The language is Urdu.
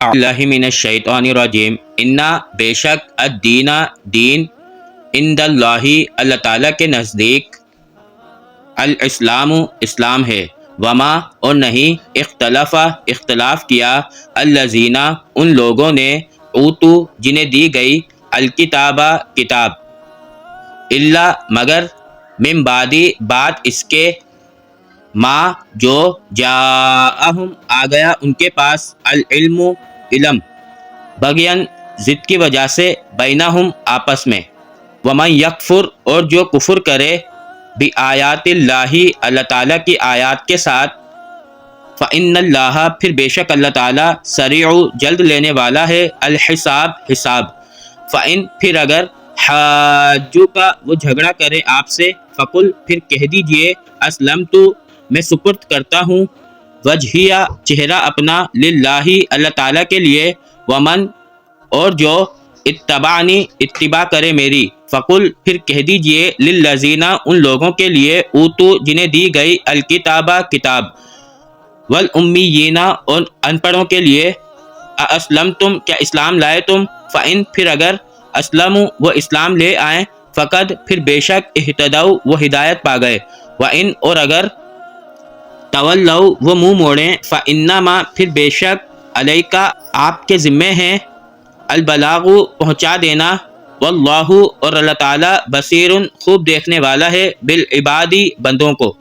اللہ من الشیطان الرجیم انا بے شک الدین دین عند اللہ اللہ تعالیٰ کے نزدیک الاسلام اسلام ہے وما اور نہیں اختلاف کیا الذین ان لوگوں نے اوتو جنہیں دی گئی الکتابہ کتاب الا مگر من بعدی بعد اس کے ما جو جاءہم آ گیا ان کے پاس العلم علم بغین ضد کی وجہ سے بینہم آپس میں ومن یکفر اور جو کفر کرے بآیات اللہ اللہ تعالیٰ کی آیات کے ساتھ فإن اللہ پھر بے شک اللہ تعالیٰ سریع جلد لینے والا ہے الحساب حساب فإن پھر اگر حاجو کا وہ جھگڑا کرے آپ سے فقل پھر کہہ دیجئے اسلمت میں سپرد کرتا ہوں وجہیہ چہرہ اپنا للہ اللہ تعالیٰ کے لیے ومن اور جو اتبعنی اتباع کرے میری فقل پھر کہہ دیجئے للذین ان لوگوں کے لیے اوتو جنہیں دی گئی الکتابہ کتاب والامیین اور ان پڑھوں کے لیے اسلمتم کیا اسلام لائے تم فإن پھر اگر اسلموا وہ اسلام لے آئیں فقد پھر بے شک اہتدوا وہ ہدایت پا گئے وإن اور اگر تولوا وہ منہ موڑیں فإنما پھر بے شک علیکا آپ کے ذمے ہیں البلاغ پہنچا دینا واللہ اور اللہ تعالیٰ بصیر خوب دیکھنے والا ہے بالعبادی بندوں کو